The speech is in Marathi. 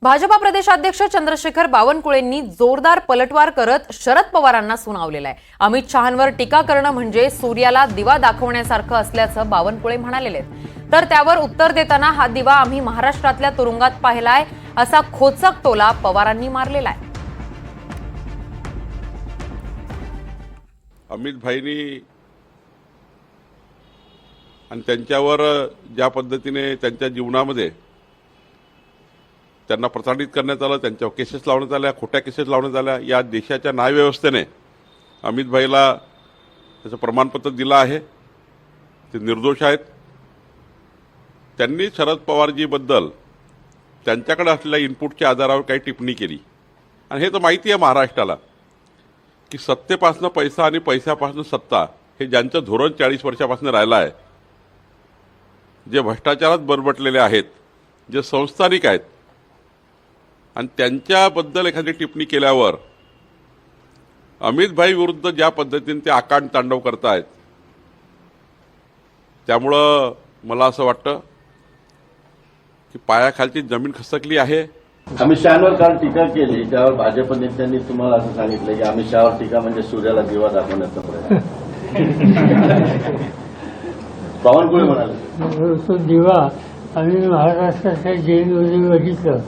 भाजपा प्रदेशाध्यक्ष चंद्रशेखर बावनकुळेंनी जोरदार पलटवार करत शरद पवारांना सुनावलेलं आहे। अमित शहांवर टीका करणं म्हणजे सूर्याला दिवा दाखवण्यासारखं असल्याचं बावनकुळे म्हणालेले आहेत। तर त्यावर उत्तर देताना हा दिवा आम्ही महाराष्ट्रातल्या तुरुंगात पाहिलाय असा खोचक टोला पवारांनी मारलेला आहे। अमित भाईनी आणि त्यांच्यावर ज्या पद्धतीने त्यांच्या जीवनामध्ये त्यांना प्रताडित करण्यात आलं, त्यांच्यावर केसेस लावण्यात आल्या, खोट्या केसेस लावण्यात आल्या, या देशाच्या न्यायव्यवस्थेने अमित भाईला त्याचं प्रमाणपत्र दिलं आहे। ते निर्दोष आहेत। त्यांनी शरद पवारजीबद्दल त्यांच्याकडे असलेल्या इनपुटच्या आधारावर काही टिप्पणी केली आणि हे तर माहिती आहे महाराष्ट्राला की सत्तेपासून पैसा आणि पैशापासून सत्ता हे ज्यांचं धोरण 40 वर्षापासून राहिलं आहे, जे भ्रष्टाचारात बरबटलेले आहेत, जे संस्थानिक आहेत आणि त्यांच्याबद्दल एखादी टिप्पणी केल्यावर अमित भाई विरुद्ध ज्या पद्धतीने ते आकांड तांडव करतायत, त्यामुळं मला असं वाटतं की पायाखालची जमीन खसकली आहे। अमित शहांवर काल टीका केली, त्यावर भाजप नेत्यांनी तुम्हाला असं सांगितलं की अमित शहावर टीका म्हणजे सूर्याला दिवा दाखवण्याचा प्रयत्न। बावनकुळे म्हणाले तो दिवा आम्ही महाराष्ट्राच्या जेलमध्ये बघितलं।